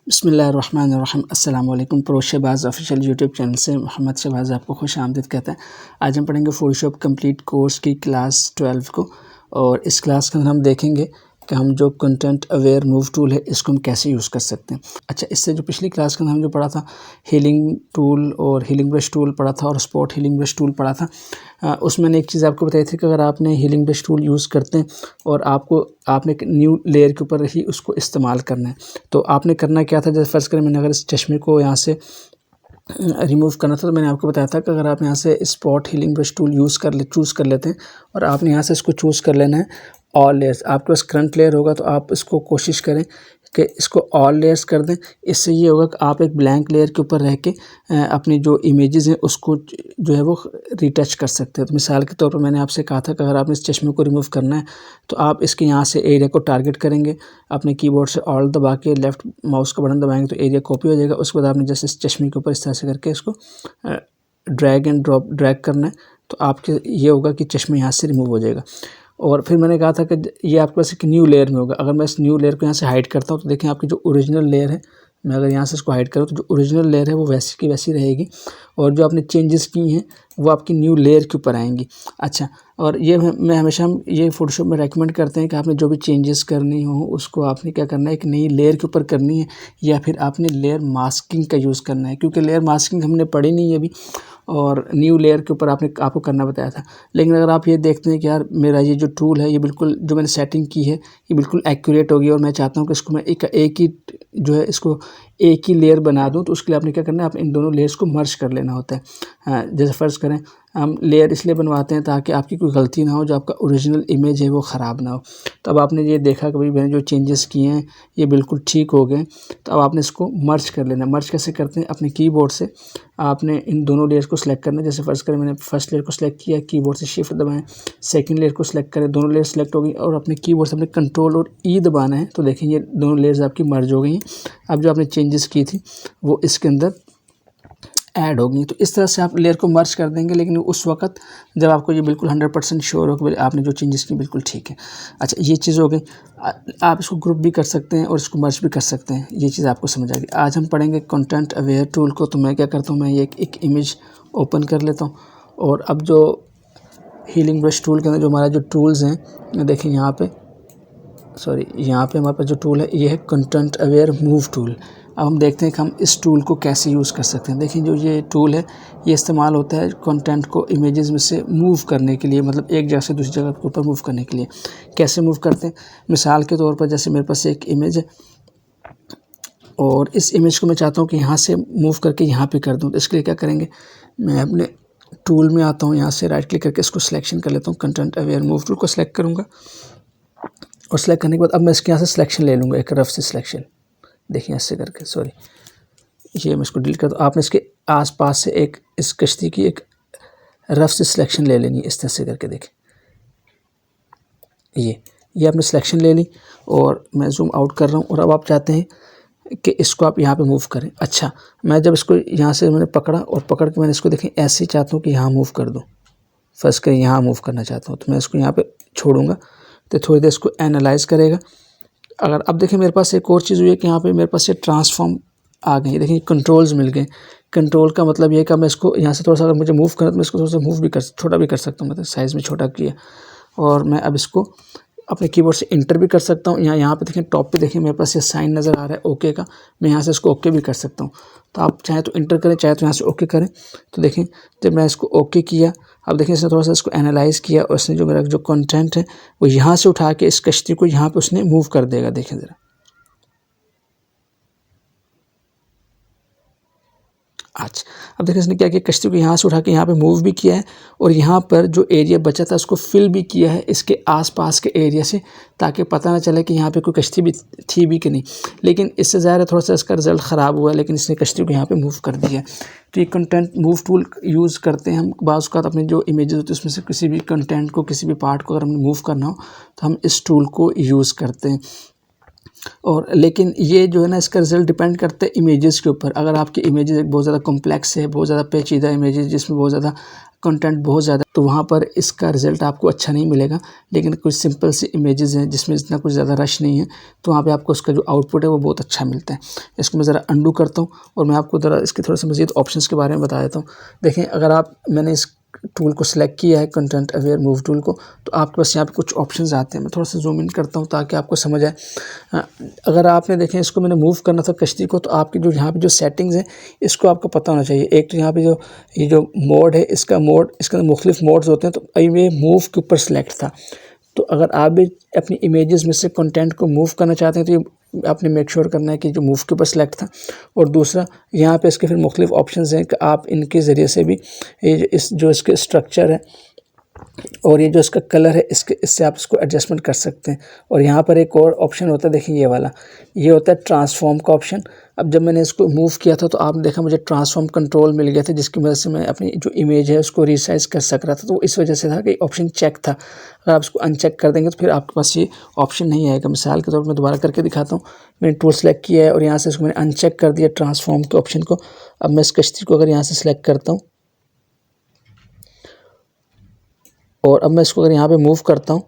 बिस्मिल्लाहिर्रहमानिर्रहीम। अस्सलाम वालेकुम। Pro Shahbaz official YouTube channel से मोहम्मद शहबाज़ आपको खुश आमदीद कहता है। आज हम पढ़ेंगे फ़ोटोशॉप कंप्लीट कोर्स की क्लास 12 को, और इस क्लास के अंदर हम देखेंगे कि हम जो कंटेंट अवेयर मूव टूल है इसको हम कैसे यूज़ कर सकते हैं। अच्छा, इससे जो पिछली क्लास के अंदर हम जो पढ़ा था हीलिंग टूल और हीलिंग ब्रश टूल पढ़ा था और स्पॉट हीलिंग ब्रश टूल पढ़ा था, उसमें मैंने एक चीज़ आपको बताई थी कि अगर आपने हीलिंग ब्रश टूल यूज़ करते हैं और आपने एक न्यू लेयर के ऊपर ही उसको इस्तेमाल करना है, तो आपने करना क्या था। जैसे फ़र्ज़ करें मैंने अगर इस चश्मे को यहाँ से रिमूव करना था, तो मैंने आपको बताया था कि अगर आप यहाँ से spot healing brush tool choose कर लेते हैं और आपने यहाँ से इसको चूज़ कर लेना है ऑल लेयर्स। आपके पास करंट लेयर होगा तो आप इसको कोशिश करें कि इसको ऑल लेयर्स कर दें। इससे ये होगा कि आप एक ब्लैंक लेयर के ऊपर रह के अपनी जो इमेजेस हैं उसको जो है वो रीटच कर सकते हैं। तो मिसाल के तौर पर मैंने आपसे कहा था कि अगर आपने इस चश्मे को रिमूव करना है तो आप इसके यहाँ से एरिया को टारगेट करेंगे, अपने कीबोर्ड से ऑल्ट दबा के लेफ़्ट माउस का बटन दबाएंगे तो एरिया कॉपी हो जाएगा। उसके बाद आपने जैसे इस चश्मे के ऊपर इस तरह से करके इसको ड्रैग एंड ड्रॉप ड्रैग करना है, तो आपके ये होगा कि चश्मे यहाँ से रिमूव हो जाएगा। और फिर मैंने कहा था कि ये आपके पास एक न्यू लेयर में होगा। अगर मैं इस न्यू लेयर को यहाँ से हाइड करता हूँ तो देखें आपकी जो ओरिजिनल लेयर है, मैं अगर यहाँ से इसको हाइड करूँ तो जो ओरिजिनल लेयर है वो वैसी की वैसी रहेगी, और जो आपने चेंजेस की हैं वो आपकी न्यू लेयर के ऊपर आएंगी। अच्छा, और ये मैं हमेशा हम ये फ़ोटोशॉप में रेकमेंड करते हैं कि आपने जो भी चेंजेस करनी हो उसको आपने क्या करना है, एक नई लेयर के ऊपर करनी है, या फिर आपने लेयर मास्किंग का यूज़ करना है, क्योंकि लेयर मास्किंग हमने पढ़ी नहीं है अभी, और न्यू लेयर के ऊपर आपको करना बताया था। लेकिन अगर आप ये देखते हैं कि यार मेरा ये जो टूल है ये बिल्कुल जो मैंने सेटिंग की है ये बिल्कुल एक्यूरेट होगी और मैं चाहता हूँ कि इसको मैं एक ही जो है इसको एक ही लेयर बना दूँ, तो उसके लिए आपने क्या करना है, आप इन दोनों लेयर्स को मर्ज कर लेना होता है। हाँ, जैसे फ़र्ज़ करें हम लेयर इसलिए बनवाते हैं ताकि आपकी कोई गलती ना हो, जो आपका ओरिजिनल इमेज है वो ख़राब ना हो। तो अब आपने ये देखा कि भाई मैंने जो चेंजेस किए हैं ये बिल्कुल ठीक हो गए, तो अब आपने इसको मर्ज कर लेना है। मर्ज कैसे करते हैं, अपने कीबोर्ड से आपने इन दोनों लेयर्स को सिलेक्ट करना है। जैसे फ़र्ज़ करें मैंने फर्स्ट लेयर को सिलेक्ट किया, कीबोर्ड से शिफ्ट दबाएं, सेकंड लेयर को सिलेक्ट करें, दोनों लेयर सिलेक्ट हो गई, और अपने कीबोर्ड से अपने कंट्रोल और ई दबाना है, तो देखें ये दोनों लेयर्स आपकी मर्ज हो गई हैं। अब जो आपने चेंजेस की थी वो इसके अंदर ऐड होगी। तो इस तरह से आप लेयर को मर्ज कर देंगे, लेकिन उस वक्त जब आपको ये बिल्कुल 100% श्योर हो कि आपने जो चेंजेस की बिल्कुल ठीक है। अच्छा, ये चीज़ हो गई। आप इसको ग्रुप भी कर सकते हैं और इसको मर्ज भी कर सकते हैं, ये चीज़ आपको समझ आ गई। आज हम पढ़ेंगे कंटेंट अवेयर टूल को। तो मैं क्या करता हूँ, मैं ये एक इमेज ओपन कर लेता हूँ, और अब जो हीलिंग ब्रश टूल के अंदर जो हमारा जो टूल्स हैं, देखिए यहाँ पे हमारे पास जो टूल है ये है कंटेंट अवेयर मूव टूल। अब हम देखते हैं कि हम इस टूल को कैसे यूज़ कर सकते हैं। देखिए जो ये टूल है ये इस्तेमाल होता है कंटेंट को इमेजेस में से मूव करने के लिए, मतलब एक जगह से दूसरी जगह के ऊपर मूव करने के लिए। कैसे मूव करते हैं, मिसाल के तौर पर जैसे मेरे पास एक इमेज है और इस इमेज को मैं चाहता हूँ कि यहाँ से मूव करके यहाँ पे कर दूँ, तो इसके लिए क्या करेंगे, मैं अपने टूल में आता हूँ, यहाँ से राइट क्लिक करके इसको सिलेक्शन कर लेता हूँ, कंटेंट अवेयर मूव टूल को सिलेक्ट करूँगा, और सेलेक्ट करने के बाद अब मैं इसके यहाँ से सिलेक्शन ले लूँगा, एक रफ से सिलेक्शन। देखिए ऐसे करके, सॉरी ये मैं इसको डिलीट कर दूँ। आपने इसके आसपास से एक इस कश्ती की एक रफ से सिलेक्शन ले लेनी है, इस तरह से करके। देखें ये आपने सिलेक्शन ले ली, और मैं जूम आउट कर रहा हूँ, और अब आप चाहते हैं कि इसको आप यहाँ पे मूव करें। अच्छा, मैं जब इसको यहाँ से मैंने पकड़ा और पकड़ के मैंने इसको देखें ऐसे ही चाहता हूँ कि यहाँ मूव कर दूँ। फर्स्ट करें यहाँ मूव करना चाहता हूँ, तो मैं इसको यहाँ पे छोड़ूंगा, तो थोड़ी देर इसको एनालाइज करेगा। अगर अब देखें मेरे पास एक और चीज़ हुई है कि यहाँ पे मेरे पास ये ट्रांसफॉर्म आ गई। देखिए कंट्रोल्स मिल गए। कंट्रोल का मतलब ये है कि मैं इसको यहाँ से थोड़ा सा अगर मुझे मूव करना तो मैं इसको थोड़ा सा मूव भी छोटा भी कर सकता हूँ, मतलब साइज़ में छोटा किया, और मैं अब इसको अपने कीबोर्ड से इंटर भी कर सकता हूँ। यहाँ पे देखें टॉप पे देखें मेरे पास ये साइन नज़र आ रहा है ओके का, मैं यहाँ से इसको ओके भी कर सकता हूँ। तो आप चाहे तो इंटर करें, चाहे तो यहाँ से ओके करें। तो देखें जब मैं इसको ओके किया, अब देखें इसने थोड़ा सा इसको एनालाइज़ किया, और उसने जो मेरा जो कंटेंट है वो यहाँ से उठा के इस कश्ती को यहाँ पे उसने मूव कर देगा। देखें ज़रा, अच्छा अब देखिए इसने क्या किया, कश्ती को यहाँ से उठा के यहाँ पे मूव भी किया है, और यहाँ पर जो एरिया बचा था उसको फिल भी किया है इसके आसपास के एरिया से, ताकि पता ना चले कि यहाँ पे कोई कश्ती भी थी भी कि नहीं। लेकिन इससे ज़्यादा थोड़ा सा इसका रिज़ल्ट ख़राब हुआ, लेकिन इसने कश्ती को यहाँ पे मूव कर दिया। तो ये कंटेंट मूव टूल यूज़ करते हैं हम बाज़ औक़ात अपने जो इमेजेस होती है उसमें से किसी भी कंटेंट को, किसी भी पार्ट को अगर हमें मूव करना हो तो हम इस टूल को यूज़ करते हैं। और लेकिन ये जो है ना, इसका रिज़ल्ट डिपेंड करता है इमेजेस के ऊपर। अगर आपकी इमेजेस एक बहुत ज़्यादा कॉम्प्लेक्स है, बहुत ज़्यादा पेचीदा इमेजेस जिसमें बहुत ज़्यादा कंटेंट बहुत ज़्यादा, तो वहाँ पर इसका रिज़ल्ट आपको अच्छा नहीं मिलेगा। लेकिन कुछ सिंपल सी इमेजेस हैं जिसमें इतना कुछ ज़्यादा रश नहीं है, तो वहाँ पे आपको उसका जो आउटपुट है वो बहुत अच्छा मिलता है। इसको मैं ज़रा अंडू करता हूँ और मैं आपको ज़रा इसके थोड़ा सा मज़ीद ऑप्शंस के बारे में बता देता हूँ। देखें, अगर मैंने इस टूल को सिलेक्ट किया है, कंटेंट अवेयर मूव टूल को, तो आपके पास यहाँ पे कुछ ऑप्शंस आते हैं। मैं थोड़ा सा जूम इन करता हूँ ताकि आपको समझ आए। अगर आपने देखें इसको मैंने मूव करना था कश्ती को, तो आपकी जो यहाँ पे जो सेटिंग्स हैं इसको आपको पता होना चाहिए। एक तो यहाँ पे ये जो मोड है, इसके अंदर मुख्तलिफ मोड्स होते हैं। तो ये मूव के ऊपर सेलेक्ट था। तो अगर आप भी अपनी इमेजेस में से कंटेंट को मूव करना चाहते हैं तो ये आपने मेक श्योर करना है कि जो मूव के ऊपर सेलेक्ट था। और दूसरा, यहाँ पे इसके फिर मुख्तलिफ ऑप्शंस हैं कि आप इनके ज़रिए से भी जो इसके स्ट्रक्चर है और ये जो इसका कलर है, इससे आप इसको एडजस्टमेंट कर सकते हैं। और यहाँ पर एक और ऑप्शन होता है, देखिए ये वाला, ये होता है ट्रांसफॉर्म का ऑप्शन। अब जब मैंने इसको मूव किया था तो आपने देखा मुझे ट्रांसफॉर्म कंट्रोल मिल गया था, जिसकी वजह से मैं अपनी जो इमेज है उसको रिसाइज कर सक रहा था। तो इस वजह से था कि ऑप्शन चेक था। अगर आप इसको अनचेक कर देंगे तो फिर आपके पास ये ऑप्शन नहीं आएगा। मिसाल के तौर पर मैं दोबारा करके दिखाता हूँ। मैंने टूल सेलेक्ट किया है और यहाँ से इसको मैंने अनचेक कर दिया ट्रांसफॉर्म के ऑप्शन को। अब मैं इस कश्ती को अगर यहाँ से सिलेक्ट करता हूँ और अब मैं इसको अगर यहाँ पे मूव करता हूँ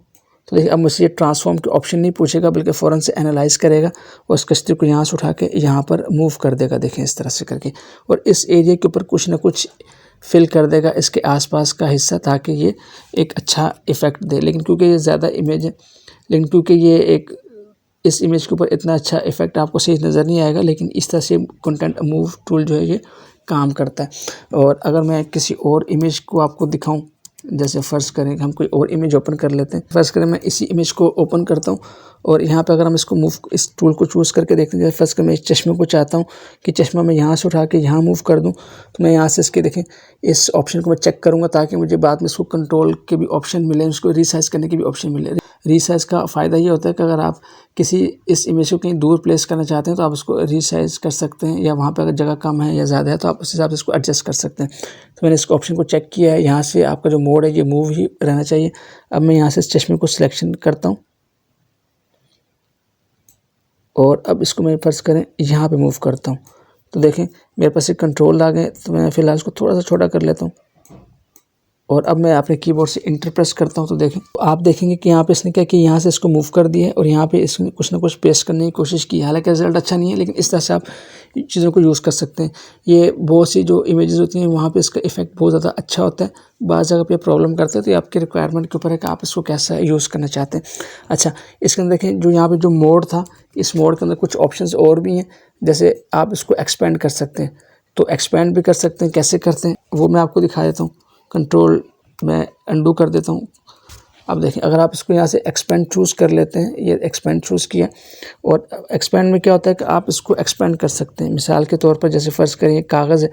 तो देखिए अब मुझसे ये ट्रांसफॉर्म के ऑप्शन नहीं पूछेगा, बल्कि फ़ौरन से एनालाइज करेगा और इस कश्ती को यहाँ से उठा के यहाँ पर मूव कर देगा। देखें इस तरह से करके, और इस एरिया के ऊपर कुछ ना कुछ फिल कर देगा इसके आसपास का हिस्सा, ताकि ये एक अच्छा इफ़ेक्ट दे। लेकिन क्योंकि ये ज़्यादा इमेज है, लेकिन क्योंकि ये इस इमेज के ऊपर इतना अच्छा इफ़ेक्ट आपको सही नज़र नहीं आएगा। लेकिन इस तरह से कंटेंट मूव टूल जो है ये काम करता है। और अगर मैं किसी और इमेज को आपको दिखाऊं, जैसे फ़र्ज़ करें कि हम कोई और इमेज ओपन कर लेते हैं। फ़र्ज़ करें मैं इसी इमेज को ओपन करता हूँ और यहाँ पे अगर हम इसको इस टूल को चूज़ करके देखते हैं, जैसे फ़र्ज़ करें मैं इस चश्मे को चाहता हूँ कि चश्मा मैं यहाँ से उठा के यहाँ मूव कर दूँ, तो मैं यहाँ से इसके देखें इस ऑप्शन को मैं चेक करूँगा ताकि मुझे बाद में इसको कंट्रोल के भी ऑप्शन मिले, उसको रीसाइज़ करने के भी ऑप्शन मिले। रीसाइज़ का फ़ायदा ये होता है कि अगर आप इस इमेज को कहीं दूर प्लेस करना चाहते हैं तो आप उसको रीसाइज़ कर सकते हैं, या वहाँ पे अगर जगह कम है या ज़्यादा है तो आप उस हिसाब से इसको एडजस्ट कर सकते हैं। तो मैंने इसको ऑप्शन को चेक किया है। यहाँ से आपका जो मोड है ये मूव ही रहना चाहिए। अब मैं यहाँ से इस चश्मे को सिलेक्शन करता हूँ और अब इसको मैं फ़र्ज़ करें यहाँ पे मूव करता हूँ, तो देखें मेरे पास एक कंट्रोल आ गए। तो मैं फ़िलहाल इसको थोड़ा सा छोटा कर लेता हूँ और अब मैं अपने कीबोर्ड से इंटर प्रेस करता हूँ। तो देखें, आप देखेंगे कि यहाँ पे इसने क्या किया, यहाँ से इसको मूव कर दिया है और यहाँ पे इसने कुछ ना कुछ पेस्ट करने की कोशिश की। हालांकि रिजल्ट अच्छा नहीं है, लेकिन इस तरह से आप चीज़ों को यूज़ कर सकते हैं। ये बहुत सी जो इमेजेस होती हैं वहाँ पे इसका इफेक्ट बहुत ज़्यादा अच्छा होता है। बाज़ जगह पे प्रॉब्लम करता है, तो ये आपके रिक्वायरमेंट के ऊपर है कि आप इसको कैसा यूज़ करना चाहते हैं। अच्छा, इसके अंदर देखें जो यहाँ पर जो मोड था, इस मोड के अंदर कुछ ऑप्शन और भी हैं। जैसे आप इसको एक्सपेंड कर सकते हैं, तो एक्सपेंड भी कर सकते हैं। कैसे करते हैं वो मैं आपको दिखा देता हूँ। कंट्रोल मैं अंडू कर देता हूँ। अब देखें, अगर आप इसको यहाँ से एक्सपेंड चूज़ कर लेते हैं, ये एक्सपेंड चूज़ किया, और एक्सपेंड में क्या होता है कि आप इसको एक्सपेंड कर सकते हैं। मिसाल के तौर पर जैसे फ़र्ज़ करें कागज़ है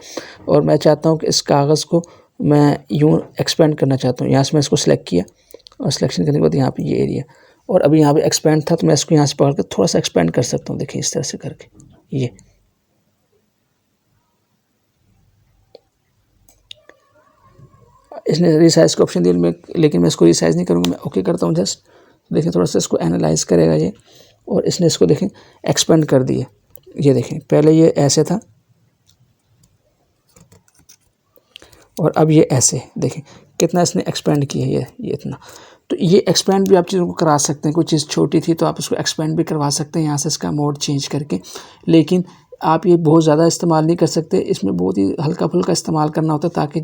और मैं चाहता हूँ कि इस कागज़ को मैं यूँ एक्सपेंड करना चाहता हूँ। यहाँ से मैं इसको सिलेक्ट किया और सिलेक्शन करने के बाद यहाँ पे ये एरिया, और अभी यहाँ पे एक्सपेंड था तो मैं इसको यहाँ से पकड़ कर थोड़ा सा एक्सपेंड कर सकता हूँ। देखिए इस तरह से करके ये इसने रीसाइज़ का ऑप्शन दिया, लेकिन मैं इसको रीसाइज़ नहीं करूँगा। मैं ओके करता हूँ जस्ट। देखें थोड़ा सा इसको एनालाइज़ करेगा ये, और इसने इसको देखें एक्सपेंड कर दिए। ये देखें पहले ये ऐसे था और अब ये ऐसे, देखें कितना इसने एक्सपेंड किया है ये इतना। तो ये एक्सपेंड भी आप चीज़ों को करा सकते हैं। कोई चीज़ छोटी थी तो आप इसको एक्सपेंड भी करवा सकते हैं यहाँ से इसका मोड चेंज करके। लेकिन आप ये बहुत ज़्यादा इस्तेमाल नहीं कर सकते, इसमें बहुत ही हल्का फुल्का इस्तेमाल करना होता है ताकि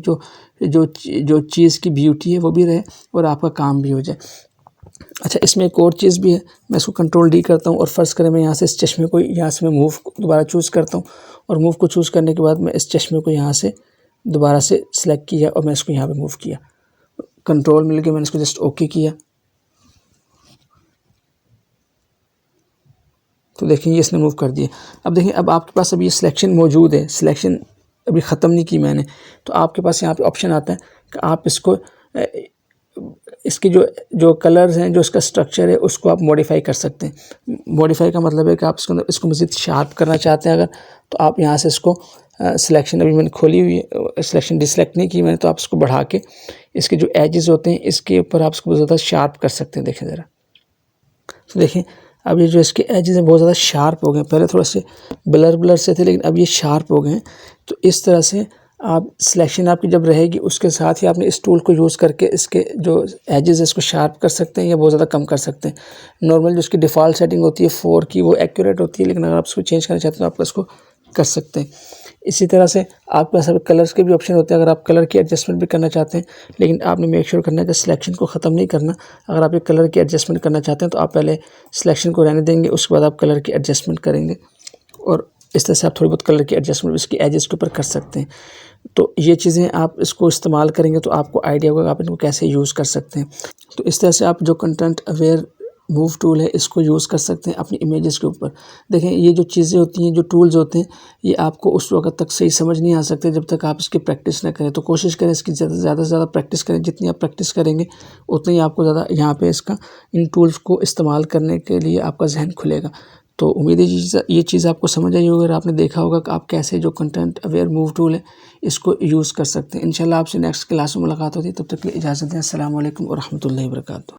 जो चीज़ की ब्यूटी है वो भी रहे और आपका काम भी हो जाए। अच्छा, इसमें एक और चीज़ भी है। मैं इसको कंट्रोल डी करता हूँ और फ़र्ज़ करें मैं यहाँ से इस चश्मे को यहाँ से मैं मूव दोबारा चूज़ करता हूँ, और मूव को चूज़ करने के बाद मैं इस चश्मे को यहाँ से दोबारा से सिलेक्ट किया और मैं इसको यहाँ पे मूव किया। कंट्रोल मिल के मैंने इसको जस्ट ओके किया, तो देखिए ये इसने मूव कर दिया। अब देखिए, अब आपके पास अभी ये सिलेक्शन मौजूद है, सिलेक्शन अभी ख़त्म नहीं की मैंने। तो आपके पास यहाँ पे ऑप्शन आता है कि आप इसको इसके जो कलर्स हैं, जो इसका स्ट्रक्चर है, उसको आप मॉडिफाई कर सकते हैं। मॉडिफाई का मतलब है कि आप इसको मज़ीद शार्प करना चाहते हैं अगर, तो आप यहाँ से इसको सिलेक्शन अभी मैंने खोली हुई है, सिलेक्शन डिसलेक्ट नहीं की मैंने, तो आप इसको बढ़ा के इसके जो एजेस होते हैं इसके ऊपर आप इसको बहुत ज़्यादा शार्प कर सकते हैं। देखें ज़रा, तो देखें अब ये जो इसके एजेस हैं बहुत ज़्यादा शार्प हो गए। पहले थोड़ा से ब्लर से थे, लेकिन अब ये शार्प हो गए हैं। तो इस तरह से आप सिलेक्शन आपकी जब रहेगी उसके साथ ही आपने इस टूल को यूज़ करके इसके जो एजेस है इसको शार्प कर सकते हैं या बहुत ज़्यादा कम कर सकते हैं। नॉर्मल जो उसकी डिफ़ॉल्ट सेटिंग होती है 4 की वो एक्यूरेट होती है, लेकिन अगर आप इसको चेंज करना चाहते हैं तो आप इसको कर सकते हैं। इसी तरह से आपके पास कलर्स के भी ऑप्शन होते हैं, अगर आप कलर की एडजस्टमेंट भी करना चाहते हैं, लेकिन आपने मेक श्योर करना है कि सिलेक्शन को ख़त्म नहीं करना। अगर आप ये कलर की एडजस्टमेंट करना चाहते हैं तो आप पहले सिलेक्शन को रहने देंगे, उसके बाद आप कलर की एडजस्टमेंट करेंगे और इस तरह से आप थोड़ी बहुत कलर की एडजस्टमेंट इसकी एजेस के ऊपर कर सकते हैं। तो ये चीज़ें आप इसको इस्तेमाल करेंगे तो आपको आइडिया होगा आप इनको कैसे यूज़ कर सकते हैं। तो इस तरह से आप जो कंटेंट अवेयर मूव टूल है इसको यूज़ कर सकते हैं अपनी इमेजेस के ऊपर। देखें ये जो चीज़ें होती हैं, जो टूल्स होते हैं, ये आपको उस वक्त तक सही समझ नहीं आ सकते जब तक आप इसकी प्रैक्टिस ना करें। तो कोशिश करें इसकी ज़्यादा से ज़्यादा प्रैक्टिस करें। जितनी आप प्रैक्टिस करेंगे उतनी आपको ज़्यादा यहाँ पे इसका इन टूल्स को इस्तेमाल करने के लिए आपका जहन खुलेगा। तो उम्मीद है ये चीज़ आपको समझ आई होगी और आपने देखा होगा कि आप कैसे जो कंटेंट अवेयर मूव टूल है इसको यूज़ कर सकते हैं। इंशाल्लाह आपसे नेक्स्ट क्लास में मुलाकात होती है, तब तक के लिए इजाज़त दें। अस्सलाम वालेकुम व रहमतुल्लाहि व बरकातुहू।